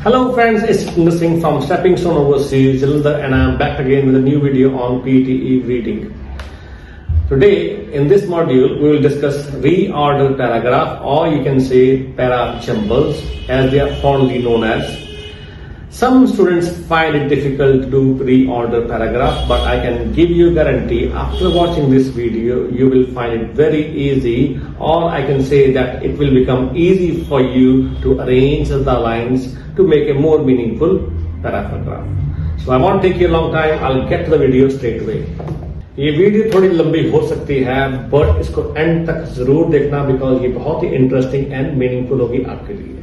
Hello friends, it's Satinder Singh from Stepping Stone Overseas, Jalandhar, and I'm back again with a new video on PTE reading. Today, in this module, we will discuss reorder paragraph, or you can say para jumbles, as they are fondly known as. Some students find it difficult to do reorder paragraph, but I can give you a guarantee after watching this video, you will find it very easy, or I can say that it will become easy for you to arrange the lines to make a more meaningful paragraph. So I won't take you a long time, I'll get to the video straight away. ये video थोड़ी लंबी हो सकती है, but इसको and तक जरूर देखना, बिकॉज ये बहुत ही इंटरेस्टिंग एंड मीनिंगफुल होगी आपके लिए.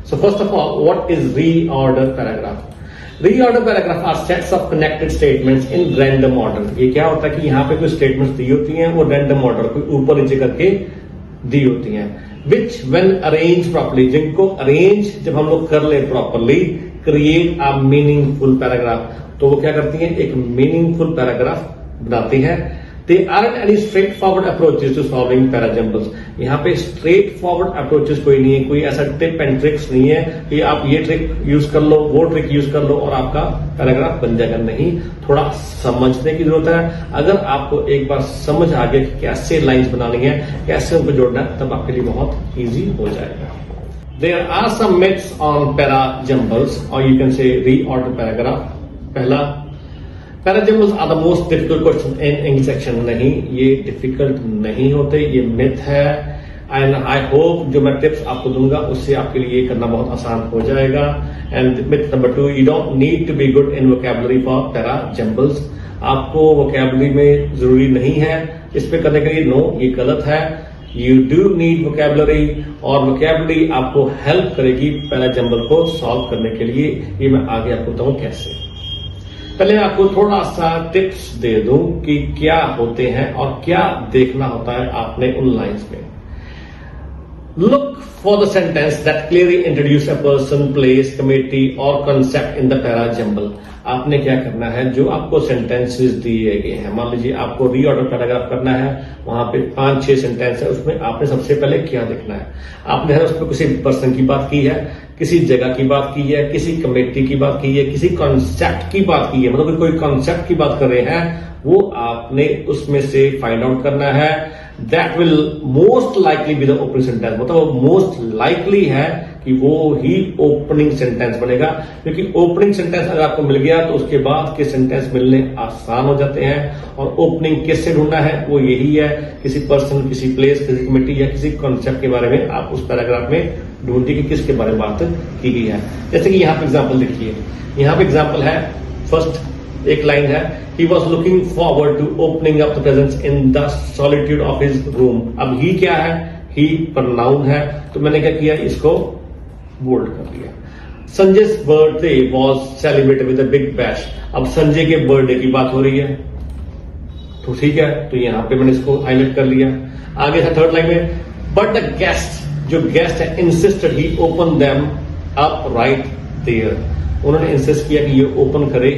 So first of all, what is reorder paragraph? Reorder paragraph are sets of connected statements in random order. ये क्या होता है कि यहाँ पे कोई statements दी होती हैं, वो random order कोई ऊपर नीचे करके दी होती हैं, which when arranged properly, जिनको arrange जब हम लोग कर ले properly, create a meaningful paragraph. तो वो क्या करती हैं, एक meaningful paragraph बनाती है. They aren't any straightforward approaches to solving parajumbles. यहाँ पे straightforward approaches कोई नहीं है, कोई ऐसा टिप एंड ट्रिक्स नहीं है कि आप ये ट्रिक यूज कर लो, वो ट्रिक यूज कर लो और आपका पैराग्राफ बन जाएगा. नहीं, थोड़ा समझने की जरूरत है. अगर आपको एक बार समझ आ गया कि कैसे लाइंस बनानी है, कैसे उनको जोड़ना है, तब आपके लिए बहुत इजी हो जाएगा. There are some myths on parajumbles, or you can say reorder paragraph. पहला, parajumbles are the most difficult question in English section. नहीं, ये डिफिकल्ट नहीं होते, ये मिथ है. एंड आई होप जो मैं टिप्स आपको दूंगा उससे आपके लिए करना बहुत आसान हो जाएगा. And myth number 2, you don't need to be good in vocabulary for parajumbles. आपको वोकैबुलरी में जरूरी नहीं है इस पे करने के लिए. नो, ये गलत है. यू डू नीड वोकैबुलरी, और वोकैबुलरी आपको हेल्प करेगी पैराजम्बल को सॉल्व करने के लिए. ये मैं आगे आपको बताऊं कैसे. पहले आपको थोड़ा सा टिप्स दे दूं कि क्या होते हैं और क्या देखना होता है आपने उन लाइंस में. Look for the sentence that clearly introduce a person, place, committee और कॉन्सेप्ट इन द पैराजम्बल. आपने क्या करना है, जो आपको सेंटेंसेस दिए गए हैं, मान लीजिए आपको रीऑर्डर पैराग्राफ करना है, वहां पे 5-6 सेंटेंस है, उसमें आपने सबसे पहले क्या देखना है. आपने है उसमें किसी पर्सन की बात की है, किसी जगह की बात की है, किसी कमेटी की बात की है, किसी कॉन्सेप्ट की बात की है, मतलब कोई कॉन्सेप्ट की बात कर रहे हैं, वो आपने उसमें से फाइंड आउट करना है. That will most likely be the opening sentence, मतलब मोस्ट लाइकली है कि वो ही ओपनिंग सेंटेंस बनेगा, क्योंकि ओपनिंग सेंटेंस अगर आपको मिल गया तो उसके बाद के सेंटेंस मिलने आसान हो जाते हैं. और ओपनिंग किससे ढूंढना है, वो यही है, किसी पर्सन, किसी प्लेस, किसी कमेटी या किसी कॉन्सेप्ट के बारे में आप उस पैराग्राफ में ढूंढिए कि किसके बारे में बात की गई है. जैसे कि यहाँ पे एग्जाम्पल देखिए, यहाँ पे एग्जाम्पल है, फर्स्ट एक लाइन है, he was looking forward to opening up the presence in the solitude of his room. अब ही क्या है, ही प्रोनाउन है, तो मैंने क्या किया, इसको बोल्ड कर दिया. Sanjay's birthday was celebrated with a big bash. अब संजय के बर्थडे की बात हो रही है, तो ठीक है, तो यहां पे मैंने इसको हाईलाइट कर लिया. आगे था थर्ड लाइन में, बट द गेस्ट, जो गेस्ट है, insisted he open them up right there. उन्होंने इंसिस्ट किया कि ये ओपन करे.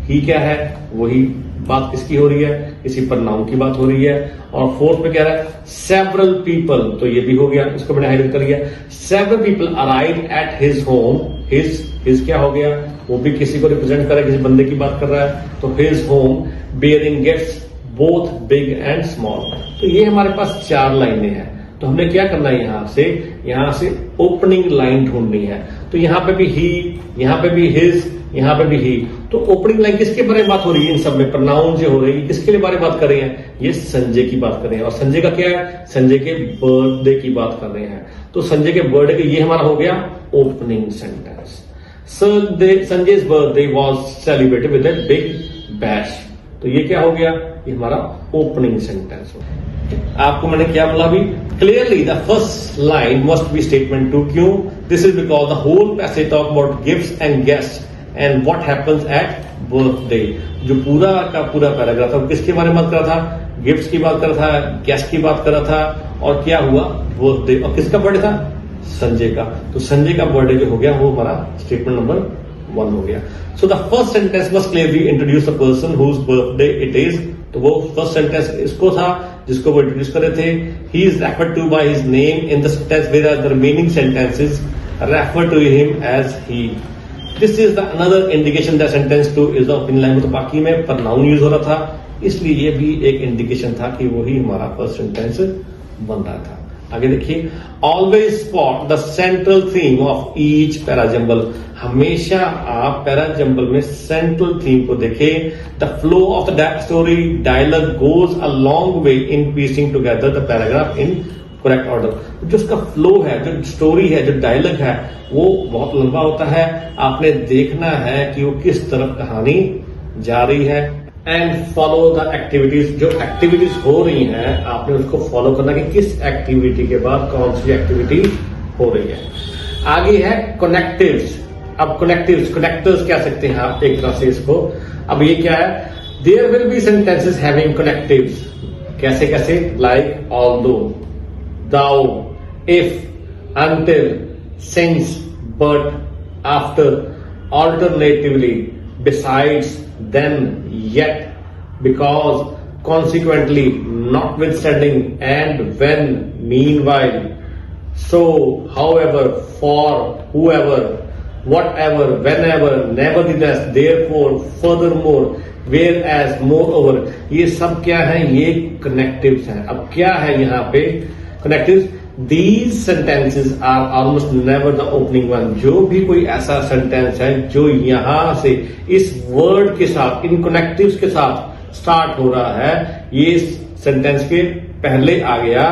ही क्या है, वही बात किसकी हो रही है, किसी प्रोनाउन की बात हो रही है. और फोर्थ में क्या है, सेवरल पीपल, तो ये भी हो गया, इसको मैंने हाईलाइट कर लिया. Several people arrive at his home. His क्या हो गया, वो भी किसी को रिप्रेजेंट कर रहा है, किसी बंदे की बात कर रहा है, तो his home bearing gifts both big and small. तो ये हमारे पास 4 लाइनें हैं. तो हमने क्या करना है, यहां से ओपनिंग लाइन ढूंढनी है. तो यहां पे भी ही, यहां पे भी हिज, यहां पे भी ही. तो ओपनिंग लाइन किसके बारे में बात हो रही है, इन सब में प्रोनाउन जो हो रही है, किसके लिए बारे में बात कर रहे हैं, ये संजय की बात कर रहे हैं. और संजय का क्या है, संजय के बर्थडे की बात कर रहे हैं. तो संजय के बर्थडे के, ये हमारा हो गया opening sentence. Sanjay's birthday was celebrated with a big bash. तो ये क्या हो गया, ये हमारा ओपनिंग सेंटेंस हो गया. आपको मैंने क्या बोला अभी, clearly the first line must be statement 2. क्यों, this is because the whole passage talk about gifts and guest and what happens at birthday. जो पूरा का पूरा पैराग्राफ था, किसके बारे में बात कर रहा था, गिफ्ट्स की बात कर रहा था, गेस्ट की बात कर रहा था, और क्या हुआ, बर्थडे. और किसका बर्थडे था, संजय का. तो संजय का बर्थडे जो हो गया वो हमारा स्टेटमेंट नंबर 1 हो गया. So the first sentence must clearly introduce a person whose birthday it is. तो वो फर्स्ट सेंटेंस इसको था जिसको वो इंट्रोड्यूस कर रहे थे. He is referred to by his name in the sentence, where the remaining sentences refer to him as he. This is the another indication that sentence two is of in line. तो बाकी में pronoun use हो रहा था, इसलिए ये भी एक इंडिकेशन था कि वही हमारा फर्स्ट सेंटेंस बन रहा था. आगे देखिए, always spot the central theme of each parajumble. हमेशा आप पैराजम्बल में सेंट्रल थीम को देखें. The flow of the story dialogue goes a long way in piecing together the paragraph in correct order. जो उसका फ्लो है, जो स्टोरी है, जो डायलॉग है, वो बहुत लंबा होता है. आपने देखना है कि वो किस तरफ कहानी जा रही है. And follow the activities. जो एक्टिविटीज हो रही हैं आपने उसको फॉलो करना कि किस एक्टिविटी के बाद कौन सी एक्टिविटी हो रही है. आगे है कनेक्टिव्स. अब कनेक्टर्स कह सकते हैं आप एक तरह से इसको. अब ये क्या है, there will be sentences having connectives. कैसे कैसे, like although, though, if, until, since, but, after, alternatively, besides, then, yet, because, consequently, notwithstanding, and when, meanwhile, so, however, for, whoever, whatever, whenever, nevertheless, therefore, furthermore, whereas, moreover. ये सब क्या है, ये connectives हैं. अब क्या है यहाँ पे connectives? These sentences are almost never the opening one. जो भी कोई ऐसा सेंटेंस है जो यहां से इस वर्ड के साथ, इन कनेक्टिव्स के साथ स्टार्ट हो रहा है, ये सेंटेंस के पहले आ गया,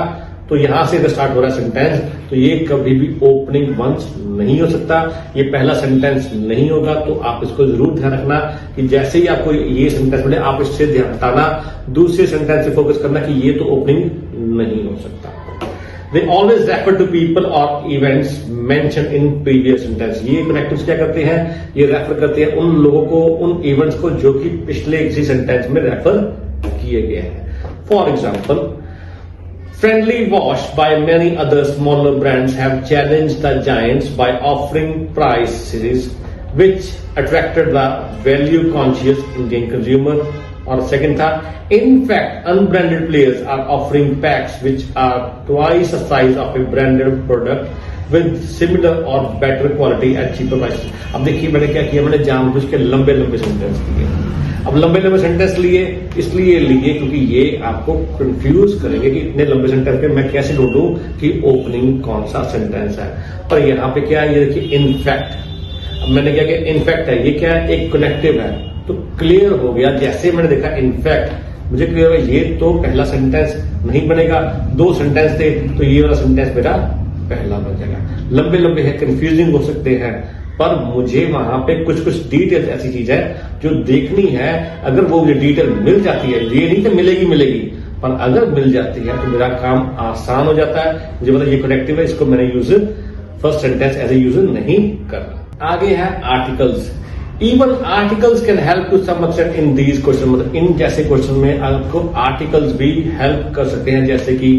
तो यहां से स्टार्ट हो रहा है सेंटेंस, तो ये कभी भी ओपनिंग वंस नहीं हो सकता. ये पहला सेंटेंस नहीं होगा. तो आप इसको जरूर ध्यान रखना कि जैसे ही आपको ये सेंटेंस मिले, आप इससे ध्यान हटाना, दूसरे सेंटेंस से फोकस करना कि ये तो ओपनिंग नहीं हो सकता. They always refer to people or events mentioned in previous sentence. ये कनेक्टिव्स क्या करते हैं, ये रेफर करते हैं उन लोगों को, उन इवेंट्स को जो कि पिछले किसी सेंटेंस में रेफर किए गए हैं. For example, friendly wash by many other smaller brands have challenged the giants by offering prices which attracted the value conscious Indian consumer. और सेकंड था, in fact unbranded players are offering packs which are twice the size of a branded product with similar or better quality at cheaper prices. अब देखिए मैंने क्या किया, मैंने जानबूझ के लंबे लंबे सेंटेंस लिए. अब लंबे लंबे सेंटेंस लिए इसलिए लिए क्योंकि ये आपको कंफ्यूज करेंगे कि इतने लंबे सेंटेंस पे मैं कैसे ढूंढूं कि ओपनिंग कौन सा सेंटेंस है. पर यहाँ पे क्या है, ये देखिए इनफैक्ट. अब मैंने क्या किया, इनफैक्ट है, ये क्या है, एक कनेक्टिव है, तो क्लियर हो गया. जैसे मैंने देखा इनफैक्ट, मुझे क्लियर हुआ ये तो पहला सेंटेंस नहीं बनेगा. दो सेंटेंस थे तो ये वाला सेंटेंस मेरा पहला बन जाएगा. लंबे लंबे है, कंफ्यूजिंग हो सकते हैं, पर मुझे वहां पे कुछ कुछ डिटेल ऐसी चीज है जो देखनी है. अगर वो मुझे डिटेल मिल जाती है, ये नहीं तो मिलेगी, पर अगर मिल जाती है तो मेरा काम आसान हो जाता है. मुझे पता ये कनेक्टिव है, इसको मैंने use first sentence as a use नहीं करना. आगे है articles. Even articles can help to some extent in these question. मतलब इन जैसे क्वेश्चन में आपको आर्टिकल्स भी हेल्प कर सकते हैं. जैसे कि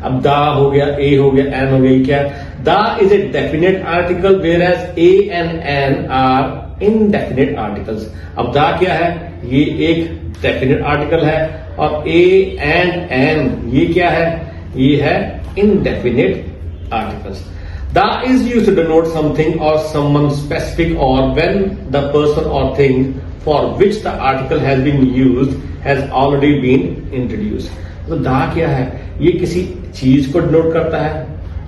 अब दा हो गया, ए हो गया, एन हो गया. क्या the is a definite article whereas a and an are indefinite articles. अब दा क्या है, ये एक डेफिनेट आर्टिकल है, और ए एंड एन ये क्या है, ये है indefinite articles. Da is used to denote something or someone specific, or when the person or thing for which the article has been used has already been introduced. तो da क्या है, ये किसी चीज को डिनोट करता है,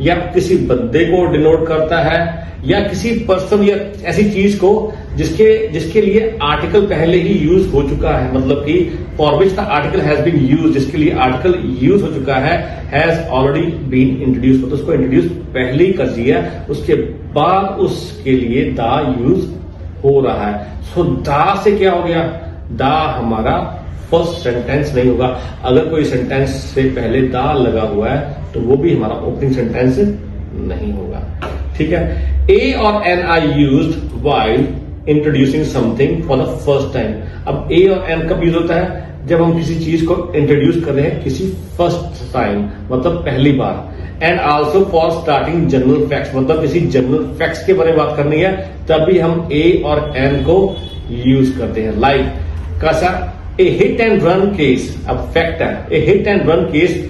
या किसी बंदे को डिनोट करता है, या किसी पर्सन या ऐसी चीज को जिसके लिए आर्टिकल पहले ही यूज हो चुका है. मतलब कि for which the article has been use, जिसके लिए आर्टिकल यूज हो चुका है, हैज ऑलरेडी बीन इंट्रोड्यूस. तो उसको इंट्रोड्यूस पहले ही कर दिया, उसके बाद उसके लिए दा यूज हो रहा है. सो दा से क्या हो गया, दा हमारा फर्स्ट सेंटेंस नहीं होगा. अगर कोई सेंटेंस से पहले दा लगा हुआ है तो वो भी हमारा ओपनिंग सेंटेंस नहीं होगा. ठीक है. ए और an are used while introducing something for the first time. अब ए और एन कब यूज होता है, जब हम किसी चीज को इंट्रोड्यूस कर रहे हैं किसी फर्स्ट टाइम, मतलब पहली बार. And also for starting general facts, मतलब किसी जनरल फैक्ट्स के बारे में बात करनी है तभी हम ए और एन को यूज करते हैं. लाइक कैसा, a hit and run case. अब फैक्ट है, a hit and run case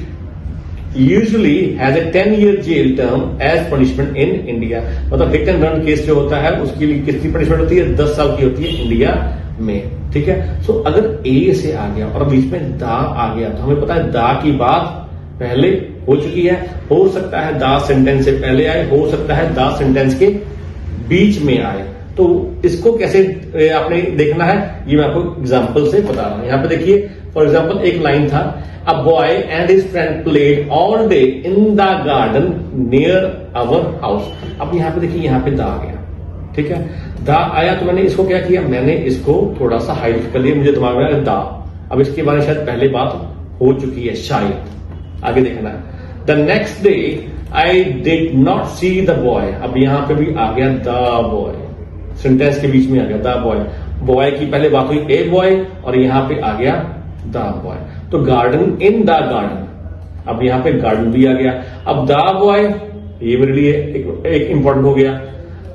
usually has a 10-year jail term as punishment in India. मतलब हिट एंड रन केस जो होता है उसके लिए कितनी पनिशमेंट होती है? 10 साल की होती है इंडिया में। ठीक है, सो अगर ए से आ गया और बीच में दा आ गया तो हमें पता है दा की बात पहले हो चुकी है। हो सकता है दा सेंटेंस से पहले आए, हो सकता है दा सेंटेंस के बीच में आए। तो इसको कैसे आपने देखना है ये मैं आपको एग्जांपल से बता रहा हूं। यहां पे देखिए, फॉर एग्जांपल एक लाइन था, a boy and his friend played all day in the garden near our house. अब यहां पे देखिए, यहां पे दा आ गया। ठीक है, दा आया तो मैंने इसको क्या किया? मैंने इसको थोड़ा सा हाइलाइट कर लिया, मुझे दिमाग में आया दा। अब इसके बारे में शायद पहले बात हो चुकी है, शायद आगे देखना है। The next day I did not see the boy. अब यहां पे भी आ गया द बॉय, सेंटेंस के बीच में आ गया द बॉय। बॉय की पहले बात हुई ए बॉय और यहां पे आ गया द बॉय। तो गार्डन इन द गार्डन, अब यहां पे गार्डन भी आ गया। अब द बॉय ये मेरे लिए एक इंपॉर्टेंट हो गया।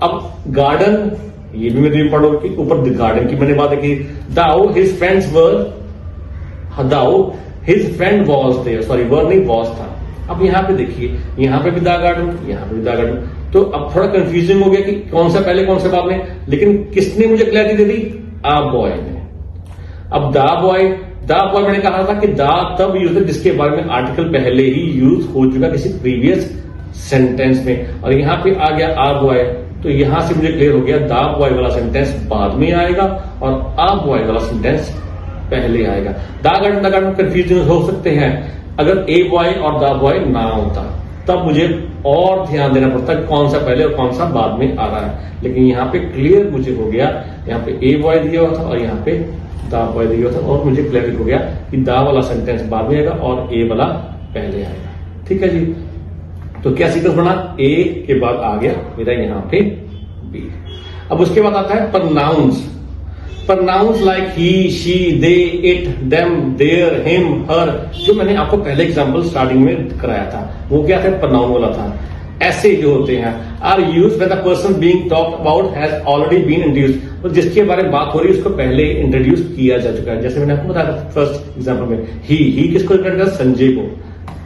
अब गार्डन ये भी मेरे लिए इंपॉर्टेंट हो गया कि ऊपर गार्डन की मैंने बात की। Though his friends were, though his friend was there, sorry were नहीं वॉज था। अब यहां पे देखिए, यहां पे भी द गार्डन, यहां पे भी द गार्डन। तो अब थोड़ा कंफ्यूजन हो गया कि कौन सा पहले कौन सा बाद में, लेकिन किसने मुझे क्लैरिटी दे दी? आ बॉय ने। अब द बॉय मैंने कहा था कि द तब यूज है जिसके बारे में आर्टिकल पहले ही यूज हो चुका किसी प्रीवियस सेंटेंस में, और यहां पे आ गया आ बॉय। तो यहां से मुझे क्लियर हो गया द बॉय वाला सेंटेंस बाद में आएगा और आ बॉय वाला सेंटेंस पहले आएगा। द गार्डन कंफ्यूजन हो सकते हैं अगर ए बॉय और द बॉय ना होता, तब मुझे और ध्यान देना पड़ता है कौन सा पहले और कौन सा बाद में आ रहा है। लेकिन यहाँ पे क्लियर मुझे हो गया, यहाँ पे ए बॉय दिया हुआ था और यहाँ पे द बॉय दिया हुआ था, और मुझे क्लियर हो गया कि द वाला सेंटेंस बाद में आएगा और ए वाला पहले आएगा। ठीक है जी, तो क्या सीक्वेंस बना? ए के बाद आ गया मेरा यहाँ पे बी। अब उसके बाद आता है pronouns. Pronouns like he, she, they, it, them, their, him, her, जो मैंने आपको पहले एग्जांपल स्टार्टिंग में कराया था वो क्या था? प्रोनाउन वाला था। ऐसे जो होते हैं are used when the person being talked about has already been introduced, तो जिसके बारे में बात हो रही है उसको पहले इंट्रोड्यूस किया जा चुका है। जैसे मैंने आपको बताया था फर्स्ट एग्जांपल में, ही किसको रिफर करता है? संजय को।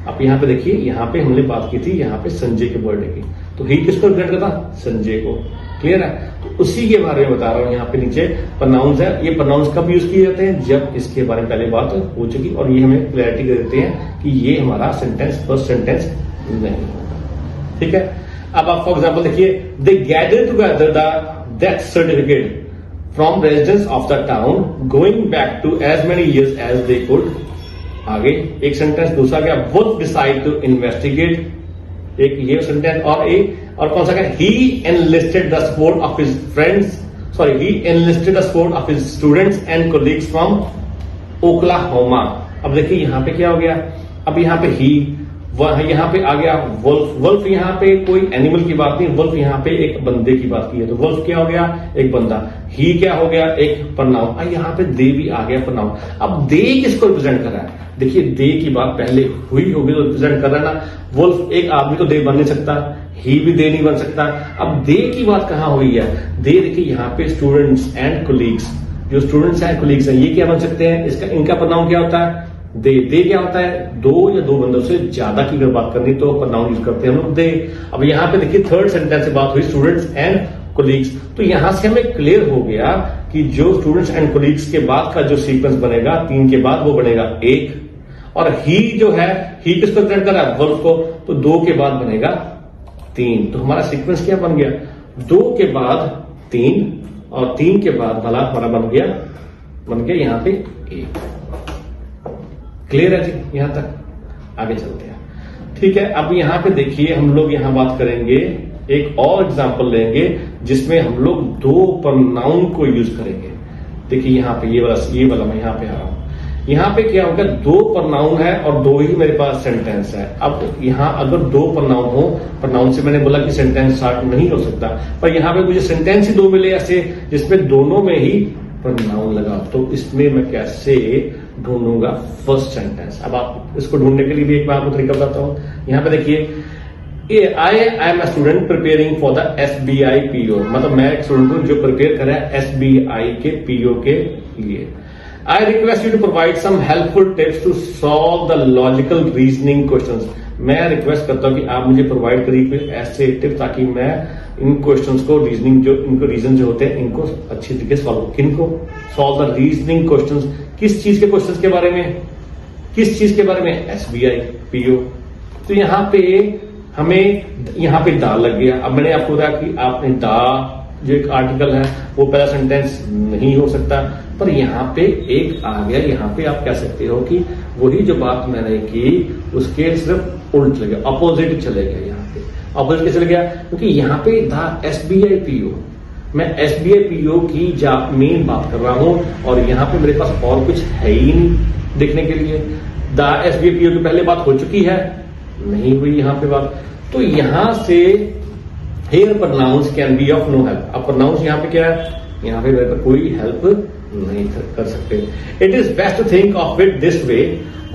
अब यहाँ पे देखिए, यहाँ पे हमने बात की थी यहाँ पे संजय के बर्थडे की, तो ही किसको रिफर करता? संजय को। क्लियर है? तो उसी के बारे में बता रहा हूं। यहाँ पे नीचे प्रोनाउंस है, ये प्रोनाउंस कब यूज किए जाते हैं? जब इसके बारे में पहले बात हो चुकी, और ये हमें क्लैरिटी दे देते हैं कि ये हमारा सेंटेंस फर्स्ट सेंटेंस नहीं होगा। ठीक है, अब आप फॉर एग्जाम्पल देखिए, they gather together the death certificate from residence of the town going back to as many years as they could. आगे एक सेंटेंस दूसरा गया, वुल्फ डिसाइड टू इन्वेस्टिगेट, एक ये सेंटेंस, और कौन सा क्या? He enlisted the support of his friends, sorry he enlisted the support of his students and colleagues from Oklahoma. अब देखिए यहाँ पे क्या हो गया? अब यहाँ पे ही, यहाँ पे आ गया वुल्फ। वुल्फ यहाँ पे कोई एनिमल की बात नहीं, वुल्फ यहाँ पे एक बंदे की बात की है, तो वुल्फ क्या हो गया? एक बंदा। ही क्या हो गया? एक प्रोनाउन। यहाँ पे दे भी आ गया प्रोनाउन। अब दे किसको रिप्रेजेंट कर रहा है? देखिए दे की बात पहले हुई होगी तो रिप्रेजेंट कर रहा है ना। वुल्फ एक आदमी तो दे बन नहीं सकता, ही भी दे नहीं बन सकता। अब दे की बात कहां हुई है? दे देखिए यहाँ पे स्टूडेंट्स एंड कोलीग्स, जो स्टूडेंट्स एंड कोलीग्स हैं ये क्या बन सकते हैं? इसका इनका प्रोनाउन क्या होता है? दे क्या होता है? दो या दो बंदों से ज्यादा की अगर बात करनी तो प्रोनाउन यूज करते हैं हम लोग दे। अब यहाँ पे देखिए थर्ड सेंटेंस से बात हुई स्टूडेंट्स एंड कोलीग्स, तो यहां से हमें क्लियर हो गया कि जो स्टूडेंट्स एंड कोलीग्स के बाद का जो सीक्वेंस बनेगा 3 के बाद वो बनेगा 1, और ही जो है ही किसको रिप्रेजेंट कर रहा है? वुल्फ को, तो 2 के बाद बनेगा 3। तो हमारा सीक्वेंस क्या बन गया? 2 के बाद 3 और 3 के बाद भला हमारा बन गया यहाँ पे 1। क्लियर है जी? यहां तक आगे चलते हैं। ठीक है, अब यहां पे देखिए हम लोग यहां बात करेंगे, एक और एग्जांपल लेंगे जिसमें हम लोग 2 प्रोनाउन को यूज करेंगे। देखिए यहां पे ये वाला मैं यहां पे आ रहा हूं। यहां पे क्या होगा? 2 प्रोनाउन है और 2 ही मेरे पास सेंटेंस है। अब यहां अगर 2 प्रोनाउन हो, प्रोनाउन से मैंने बोला कि सेंटेंस स्टार्ट नहीं हो सकता, पर यहां पे मुझे सेंटेंस ही 2 मिले ऐसे जिसमें दोनों में ही प्रोनाउन लगा, तो इसमें मैं कैसे ढूंढूंगा फर्स्ट सेंटेंस? अब आप इसको ढूंढने के लिए भी एक बार आपको तरीका बताता हूं। यहां पे देखिए, I am a student preparing for the SBI PO, मतलब मैं एक स्टूडेंट हूं जो प्रिपेयर कर रहा है SBI के PO के लिए। I request you to provide some helpful tips to solve the logical reasoning questions. मैं रिक्वेस्ट करता हूं कि आप मुझे प्रोवाइड करिए कोई ऐसे टिप ताकि मैं इन क्वेश्चंस को रीजनिंग जो इनको रीजन जो होते हैं इनको अच्छी तरीके से सॉल्व किनको सॉल्व द रीजनिंग क्वेश्चंस किस चीज के क्वेश्चंस के बारे में किस चीज के बारे में एसबीआई पीओ। तो यहाँ पे हमें यहाँ पे दा लग गया। अब मैंने आपको बताया कि आपने दा जो एक आर्टिकल है वो पहला सेंटेंस नहीं हो सकता, पर यहाँ पे एक आ गया। यहाँ पे आप कह सकते हो कि वही जो बात मैंने की उसके सिर्फ उल्ट चले गया, अपोजिट चले गए। यहाँ पे अपोजिट चले गया क्योंकि यहाँ पे था एसबीआई पीओ, मैं एसबीआई पीओ की मेन बात कर रहा हूं और यहाँ पे मेरे पास और कुछ है ही नहीं देखने के लिए। द एसबीआई पीओ की पहले बात हो चुकी है, नहीं हुई यहाँ पे बात। तो यहां से here pronouns can be of no help. अब प्रोनाउंस यहाँ पे क्या है, यहाँ पे मेरे पर कोई हेल्प नहीं कर सकते। It is best to think of it this way,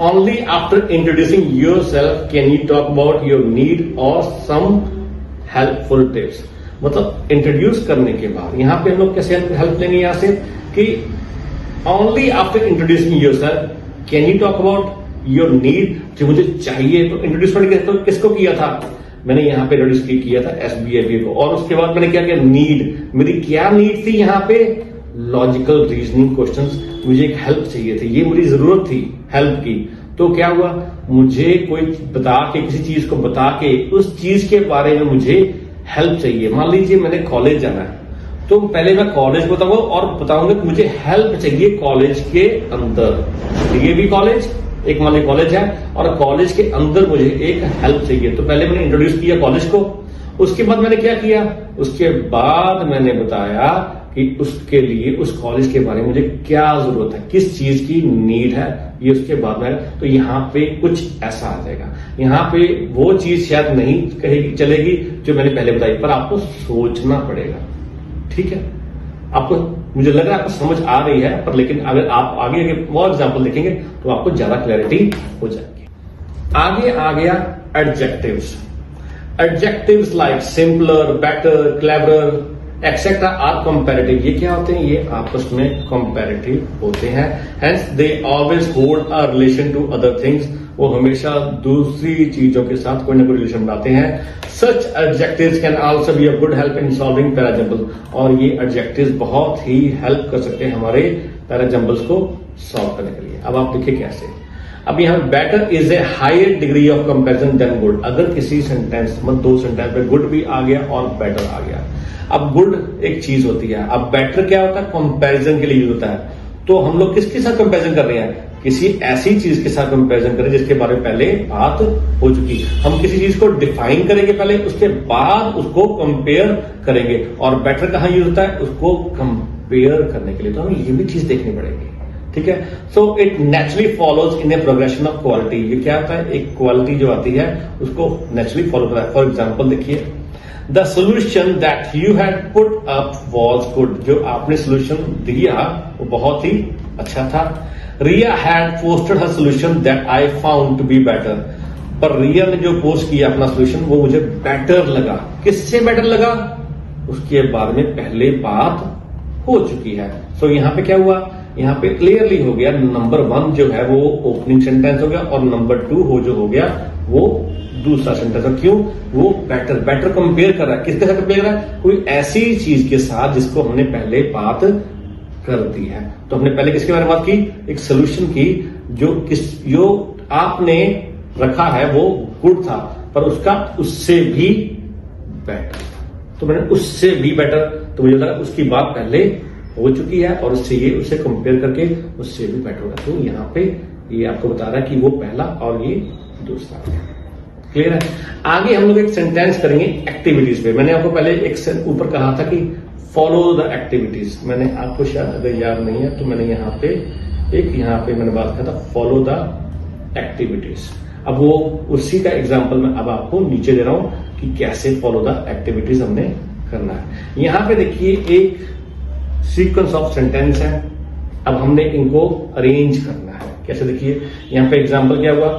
only after introducing yourself can you talk about your need और सम हेल्पफुल टिप्स। मतलब इंट्रोड्यूस करने के बाद यहाँ पे हम लोग कैसे हेल्प लेंगे यहाँ से कि only after introducing yourself can you talk about your need, जो मुझे चाहिए। तो इंट्रोड्यूस मैंने किसको किया था, मैंने यहाँ पे इंट्रोड्यूस किया था एसबीआई को। और उसके बाद मैंने क्या किया, नीड, मेरी क्या नीड थी यहाँ पे, लॉजिकल रीजनिंग क्वेश्चंस, मुझे एक हेल्प चाहिए थी, ये मेरी जरूरत थी हेल्प की। तो क्या हुआ, मुझे कोई बता के किसी चीज को बता के उस चीज के बारे में मुझे हेल्प चाहिए। मान लीजिए मैंने कॉलेज जाना है, तो पहले मैं कॉलेज बताऊंगा और बताऊंगा कि मुझे हेल्प चाहिए कॉलेज के अंदर। ये भी कॉलेज एक मान लीजिए कॉलेज है और कॉलेज के अंदर मुझे एक हेल्प चाहिए। तो पहले मैंने इंट्रोड्यूस किया कॉलेज को, उसके बाद मैंने क्या किया, उसके बाद मैंने बताया कि उसके लिए उस कॉलेज के बारे में मुझे क्या जरूरत है, किस चीज की नीड है, ये उसके बाद में। तो यहाँ पे कुछ ऐसा आ जाएगा, यहाँ पे वो चीज शायद नहीं कहेगी चलेगी जो मैंने पहले बताई, पर आपको सोचना पड़ेगा। ठीक है, आपको मुझे लग रहा है आपको समझ आ रही है, पर लेकिन अगर आप आगे और एग्जाम्पल देखेंगे तो आपको ज्यादा क्लैरिटी हो जाएगी। आगे आ गया adjectives. Adjectives like simpler, better, cleverer etcetera are comparative. ये क्या होते हैं, ये आपस में कंपैरेटिव होते हैं। Hence they always hold a relation to other things. वो हमेशा दूसरी चीजों के साथ कोई ना कोई रिलेशन बनाते हैं। Such adjectives can also be a good help in solving parajumble. और ये एडजेक्टिव्स बहुत ही हेल्प कर सकते हैं हमारे पैराजम्बल्स को सॉल्व करने के लिए। अब आप देखिए कैसे। अब यहाँ better is a higher degree of comparison than good. अगर किसी सेंटेंस में दो सेंटेंस में गुड भी आ गया और बेटर आ गया। अब गुड एक चीज होती है, अब बेटर क्या होता है, कंपैरिजन के लिए यूज होता है। तो हम लोग किसके साथ कंपैरिजन कर रहे हैं, किसी ऐसी चीज के साथ कंपैरिजन करें जिसके बारे में पहले बात हो चुकी। हम किसी चीज को डिफाइन करेंगे पहले, उसके बाद उसको कंपेयर करेंगे। और बेटर कहां यूज होता है, उसको कंपेयर करने के लिए। तो हमें ये भी चीज देखनी पड़ेगी। ठीक है, so it naturally follows in A progression of quality. ये क्या होता है, एक क्वालिटी जो आती है उसको नेचुरली फॉलो करता है। फॉर एग्जाम्पल देखिए, the solution that you had put up was good. जो आपने सोल्यूशन दिया वो बहुत ही अच्छा था। Riya had posted her solution that I found to be better. पर रिया ने जो पोस्ट किया अपना सोल्यूशन वो मुझे बेटर लगा। किससे बेटर लगा, उसके बारे में पहले बात हो चुकी है। सो यहाँ पे क्या हुआ, यहाँ पे क्लियरली हो गया नंबर 1 जो है वो ओपनिंग सेंटेंस हो गया और नंबर 2 जो हो गया वो दूसरा सेंटेंस। क्यों, वो बेटर कंपेयर कर रहा है। किसके साथ कंपेयर कर रहा है, कोई ऐसी चीज के साथ जिसको हमने पहले बात कर दी है। तो हमने पहले किसके बारे में बात की, एक सोल्यूशन की जो आपने रखा है वो गुड था, पर उसका उससे भी बेटर था। तो मैंने उससे भी बेटर, तो मुझे लगा उसकी बात पहले हो चुकी है और उससे कंपेयर करके उससे भी बेटर होगा। तो यहाँ पे ये आपको बता रहा है कि वो पहला और ये दूसरा। क्लियर है। आगे हम लोग एक सेंटेंस करेंगे एक्टिविटीज पे। मैंने आपको पहले एक ऊपर कहा था कि फॉलो द एक्टिविटीज। मैंने आपको शायद अगर याद नहीं है तो मैंने यहाँ पे मैंने बात किया था फॉलो द एक्टिविटीज। अब वो उसी का एग्जाम्पल मैं अब आपको नीचे दे रहा हूं कि कैसे फॉलो द एक्टिविटीज हमने करना है। यहां पे देखिए एक सीक्वेंस ऑफ सेंटेंस है। अब हमने इनको अरेंज करना है। कैसे, देखिए यहाँ पे एग्जाम्पल क्या हुआ,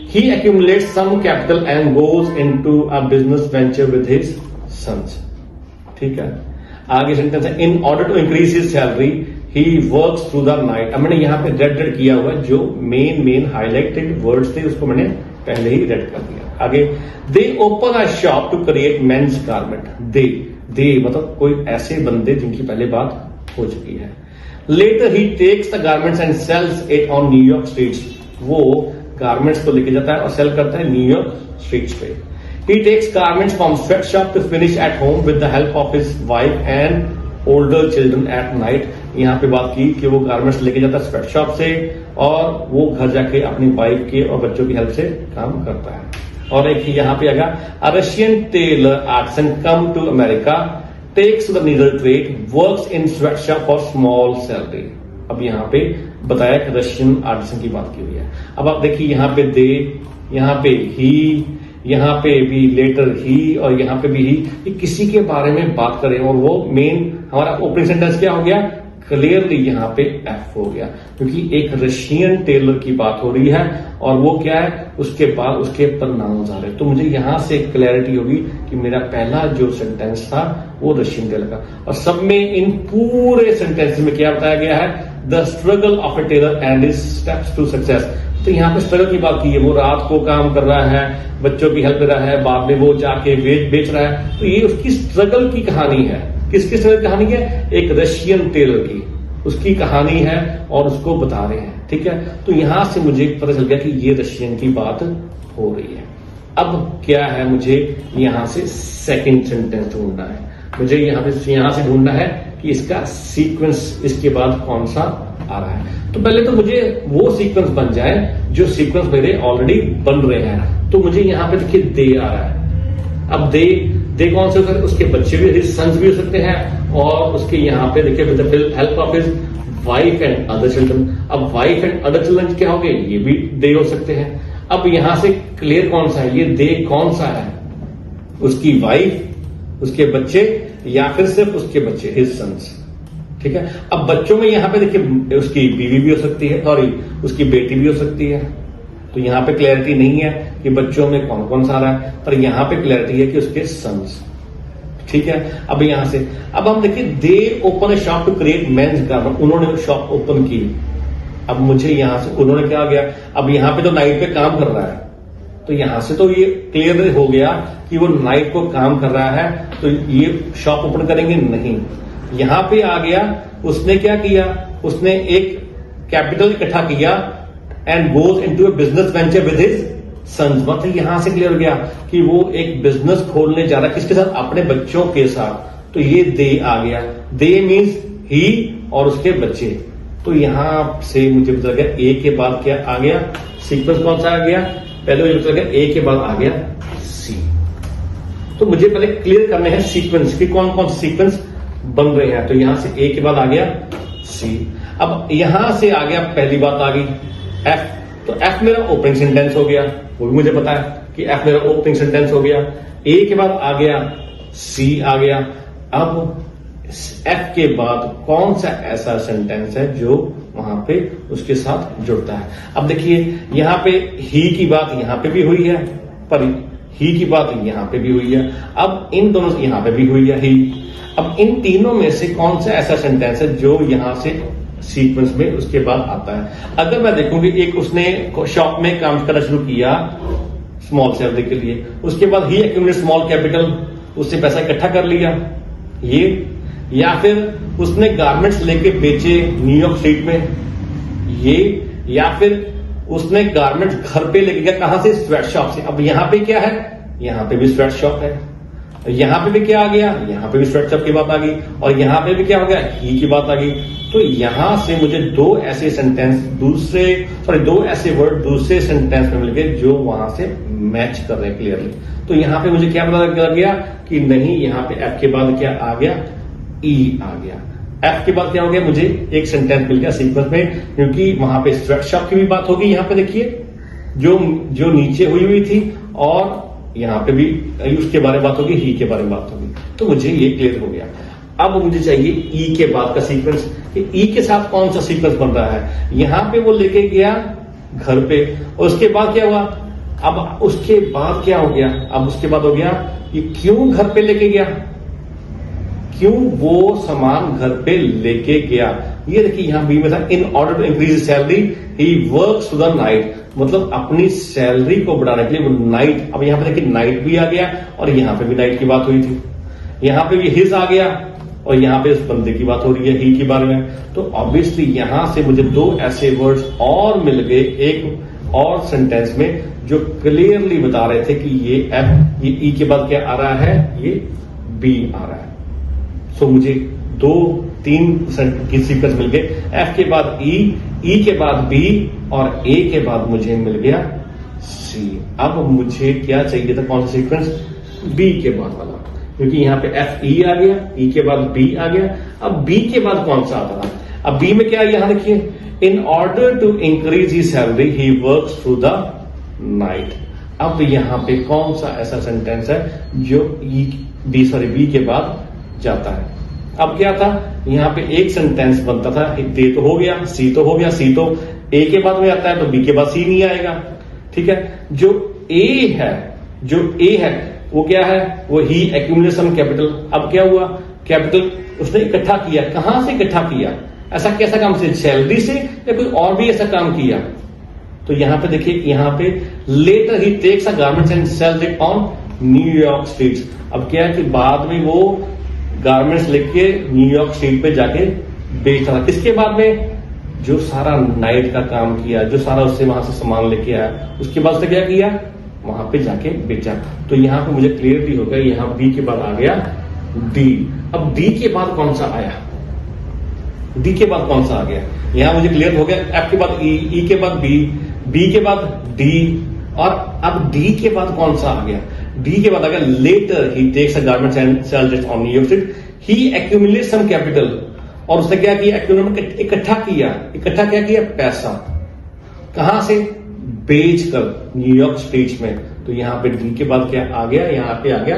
he accumulates some capital and goes into a business venture with his sons। ठीक है, आगे सेंटेंस है in order to increase his salary he works through the night। अब मैंने यहाँ पे रेड किया हुआ जो मेन हाईलाइटेड वर्ड्स थे उसको मैंने पहले ही रेड कर दिया। आगे, they open a shop to create men's garment. They मतलब कोई ऐसे बंदे जिनकी पहले बात हो चुकी है। Later he takes the garments and sells it on New York streets. वो गारमेंट्स को लेके जाता है और सेल करता है न्यूयॉर्क स्ट्रीट्स पे। He takes garments from sweatshop to finish at home with the help of his wife and older children at night. यहाँ पे बात की कि वो गारमेंट्स लेके जाता है स्वेटशॉप से और वो घर जाके अपनी वाइफ के और बच्चों की हेल्प से काम करता है। और एक यहाँ पे आएगा, a Russian tailor artisan come to America, takes the needle trade, works in sweatshop for small salary. अब यहाँ पे बताया कि रशियन आर्टिसन की बात की हुई है। अब आप देखिए यहाँ पे दे, यहाँ पे ही, यहाँ पे भी लेटर ही और यहाँ पे भी ही, ये किसी के बारे में बात करें और वो मेन हमारा ओपनिंग सेंटेंस क्या हो गया, क्लियरली यहाँ पे एफ हो गया, क्योंकि एक रशियन टेलर की बात हो रही है और वो क्या है, उसके बाद उसके प्रोनाउंस आ रहे हैं। तो मुझे यहां से क्लैरिटी होगी कि मेरा पहला जो सेंटेंस था वो रशियन टेलर का। और सब में इन पूरे सेंटेंस में क्या बताया गया है, the struggle of a tailor and his steps to success. तो यहाँ पे स्ट्रगल की बात की है, वो रात को काम कर रहा है, बच्चों की हेल्प कर रहा है, बाद में वो जाके बेच रहा है। तो ये उसकी स्ट्रगल की कहानी है। किसकी स्ट्रगल की कहानी है, एक रशियन टेलर की, उसकी कहानी है और उसको बता रहे हैं। ठीक है, तो यहां से मुझे पता चल गया कि ये रशियन की बात हो रही है। अब क्या है, मुझे यहां से सेकंड सेंटेंस ढूंढना है। मुझे यहां से ढूंढना है कि इसका सीक्वेंस इसके बाद कौन सा आ रहा है। तो पहले तो मुझे वो सीक्वेंस बन जाए जो सीक्वेंस मेरे ऑलरेडी बन रहे हैं। तो मुझे यहाँ पे देखिए दे आ रहा है। अब दे कौन से हो सकते हैं, उसके बच्चे भी, सन्स भी हो सकते हैं, और उसके यहाँ पे देखिए with the help of his wife and other children. अब वाइफ एंड अदर चिल्ड्रन क्या हो गए, ये भी दे हो सकते हैं। अब यहां से क्लियर कौन सा है, ये दे कौन सा है, उसकी वाइफ, उसके बच्चे, या फिर सिर्फ उसके बच्चे, हिज सन्स। ठीक है, अब बच्चों में यहां पे देखिए उसकी बीवी भी हो सकती है, सॉरी उसकी बेटी भी हो सकती है। तो यहां पे क्लैरिटी नहीं है कि बच्चों में कौन कौन सा आ रहा है, पर यहां पे क्लैरिटी है कि उसके सन्स। ठीक है, अब यहां से अब हम देखिए, they open a shop to create men's garment. उन्होंने शॉप ओपन की। अब मुझे यहां से उन्होंने क्या गया, अब यहां पे तो नाइट पे काम कर रहा है, तो यहां से तो ये क्लियर हो गया कि वो नाइट को काम कर रहा है, तो ये शॉप ओपन करेंगे नहीं। यहां पे आ गया, उसने क्या किया, उसने एक कैपिटल इकट्ठा किया and goes into a business venture with his sons. मतलब यहां से क्लियर हो गया कि वो एक बिजनेस खोलने जा रहा है, किसके साथ, अपने बच्चों के साथ। तो ये दे आ गया, दे मीन्स ही और उसके बच्चे। तो यहां से मुझे पता लगा ए के बाद क्या आ गया, सीक्वेंस कौन सा आ गया, पहले मुझे पता लगा ए के बाद आ गया सी। तो मुझे पहले क्लियर करने हैं सीक्वेंस की, कौन कौन से सीक्वेंस बन रहे हैं। तो यहां से ए के बाद आ गया सी। अब यहां से आ गया, पहली बात आ गई एफ। तो एफ मेरा ओपनिंग सेंटेंस हो गया, वो भी मुझे पता है कि एफ मेरा ओपनिंग सेंटेंस हो गया। ए के बाद आ गया सी आ गया। अब एफ के बाद कौन सा ऐसा सेंटेंस है जो वहां पे उसके साथ जुड़ता है। अब देखिए यहां पे ही की बात यहां पे भी हुई है, पर ही की बात यहां पे भी हुई है। अब इन दोनों यहां पे भी हुई है ही। अब इन तीनों में से कौन सा ऐसा सेंटेंस है जो यहां से सीक्वेंस में उसके बाद आता है। अगर मैं देखूंगी, एक उसने शॉप में काम करना शुरू किया स्मॉल सैलरी के लिए, उसके बाद ही एक्यूमुलेट स्मॉल कैपिटल, उससे पैसा इकट्ठा कर लिया, ये, या फिर उसने गारमेंट्स लेके बेचे न्यूयॉर्क स्ट्रीट में, ये, या फिर उसने गारमेंट्स घर पे लेके गया, कहां से, स्वेट शॉप से। अब यहां पे क्या है, यहां पे भी स्वेट शॉप है, यहां पे भी क्या आ गया, यहां पे भी स्वेट शॉप की बात आ गई, और यहां पे भी क्या हो गया, ही की बात आ गई। तो यहां से मुझे दो ऐसे वर्ड दूसरे सेंटेंस में मिल गए जो वहां से मैच कर रहे हैं क्लियरली। तो यहां पे मुझे क्या पता लग गया कि नहीं, यहां पे एफ के बाद क्या आ गया, ई आ गया। एफ के बाद क्या हो गया, मुझे एक सेंटेंस मिल गया सीक्वेंस में, क्योंकि वहां पे स्वेट शॉप की भी बात होगी, यहां पे देखिए जो नीचे हुई थी, और यहां पे भी उसके बारे में बात होगी, ही के बारे में बात होगी। तो मुझे ये क्लियर हो गया। अब मुझे चाहिए ई के बाद का सीक्वेंस, कि ई के साथ कौन सा सीक्वेंस बन रहा है। यहां पे वो लेके गया घर पे, और उसके बाद क्या हुआ, अब उसके बाद क्या हो गया, अब उसके बाद हो गया ये क्यों घर पे लेके गया, क्यों वो सामान घर पे लेके गया। ये देखिए यहां बी में था, in order to increase salary he works through the night. मतलब अपनी सैलरी को बढ़ाने के लिए वो नाइट, अब यहां पे देखिए नाइट भी आ गया और यहां पे भी नाइट की बात हुई थी, यहां पे भी हिज आ गया और यहां पे उस बंदे की बात हो रही है, ही के बारे में। तो ऑब्वियसली यहां से मुझे दो ऐसे वर्ड्स और मिल गए एक और सेंटेंस में जो क्लियरली बता रहे थे कि ये एफ, ये ई के बाद क्या आ रहा है, ये बी आ रहा है। सो मुझे 2-3 की सीक्वेंस मिल गए, एफ के बाद ई के बाद बी और ए के बाद मुझे मिल गया सी। अब मुझे क्या चाहिए था, कौन सा सीक्वेंस, बी के बाद वाला, क्योंकि यहां पे एफ ई आ गया, ई के बाद बी आ गया। अब बी के बाद कौन सा आता था, अब बी में क्या है, यहां देखिए, in order to increase he salary he works through the night. अब यहां पे कौन सा ऐसा सेंटेंस है जो बी के बाद जाता है। अब क्या था, यहां पे एक सेंटेंस बनता था, दे तो हो गया, सी तो हो गया, सी तो ए के बाद में आता है तो बी के बाद सी नहीं आएगा, ठीक है। जो ए है वो क्या है, वो ही एक्यूमुलेशन कैपिटल। अब क्या हुआ, कैपिटल उसने इकट्ठा किया, कहां से इकट्ठा किया, ऐसा कैसा काम से, सैलरी से या कोई और भी ऐसा काम किया। तो यहां पे देखिए, यहां पे later he takes a garments and sells it on New York streets. अब क्या है कि बाद में वो गारमेंट्स लेके न्यूयॉर्क स्ट्रीट पे जाके बेचता था, किसके बाद में, जो सारा नाइट का काम किया, जो सारा उससे वहां से सामान लेके आया, उसके बाद उसने क्या किया, वहां पे जाके बेचा। तो यहां पे मुझे क्लियरिटी हो गया, यहां बी के बाद आ गया डी। अब डी के बाद कौन सा आया, डी के बाद कौन सा आ गया, यहां मुझे क्लियर हो गया, एफ के बाद ई के बाद बी के बाद डी, और अब डी के बाद कौन सा आ गया, डी के बाद आ गया later he takes a garments and sells it on New York street he accumulates some capital. और उसने क्या किया, इकट्ठा क्या किया, पैसा, कहां से, बेच कर न्यूयॉर्क स्ट्रीट में। तो यहां पे डी के बाद क्या आ गया, यहां पे आ गया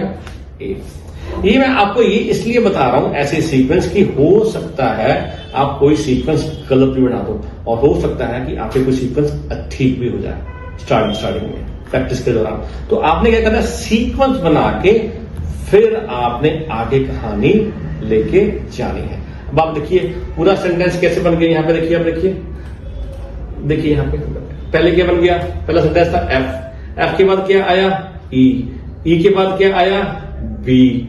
ए। ये मैं आपको ये इसलिए बता रहा हूं ऐसे सीक्वेंस की, हो सकता है आप कोई सीक्वेंस गलत भी बना दो और हो सकता है कि आपके कोई सीक्वेंस ठीक भी हो जाए स्टार्टिंग में प्रैक्टिस के दौरान। तो आपने क्या करना है, सीक्वेंस बना के फिर आपने आगे कहानी लेके जानी है। अब आप देखिए पूरा सेंटेंस कैसे बन गया, यहां पे देखिए, आप देखिए यहां पे पहले क्या बन गया, पहला सेंटेंस था एफ के बाद क्या आया, ई के बाद क्या आया, बी,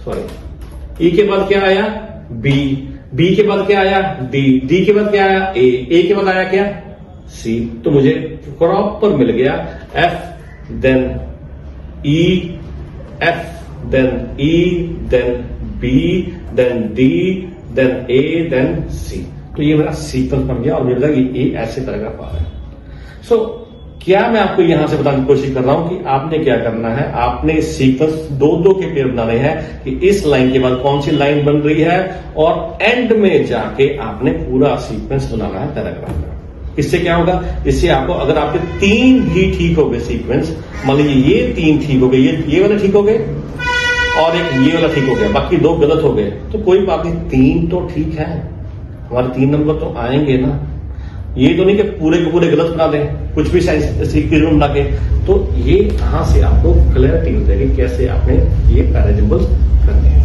सॉरी, ई के बाद क्या आया, बी के बाद क्या आया, डी के बाद क्या आया, ए के बाद आया क्या, सी। तो मुझे प्रॉपर मिल गया F then E, F then E then B then D then A then C. तो ये मेरा सीक्वेंस बन गया और मुझे लगा ये ऐसे पैराग्राफ आ रहा है। सो क्या मैं आपको यहां से बताने की कोशिश कर रहा हूं कि आपने क्या करना है, आपने सीक्वेंस दो के पेयर बनाने हैं कि इस लाइन के बाद कौन सी लाइन बन रही है और एंड में जाके आपने पूरा सीक्वेंस बनाना है पैराग्राफ का। इससे क्या होगा, इससे आपको, अगर आपके 3 भी ठीक हो गए सीक्वेंस, मान लीजिए ये 3 ठीक हो गए, ये वाला ठीक हो गए और एक ये वाला ठीक हो गया, बाकी 2 गलत हो गए, तो कोई बात नहीं, 3 तो ठीक है, हमारे 3 नंबर तो आएंगे ना। ये तो नहीं कि पूरे के पूरे गलत बना दें, कुछ भी सीक्वेंस बना के। तो ये यहां से आपको क्लैरिटी हो जाएगी कैसे आपने ये पैराजम्बल्स करने हैं।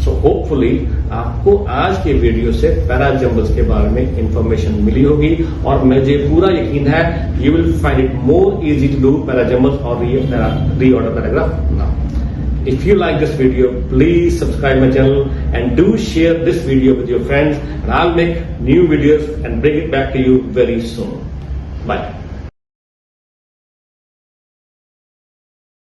सो होपफुली आपको आज के वीडियो से पैराजम्बल्स के बारे में इंफॉर्मेशन मिली होगी और मुझे पूरा यकीन है you will find it more easy to do parajumbles और reorder paragraph now. If you like this video, please subscribe my channel and do share this video with your friends, and I'll make new videos and bring it back to you very soon. Bye.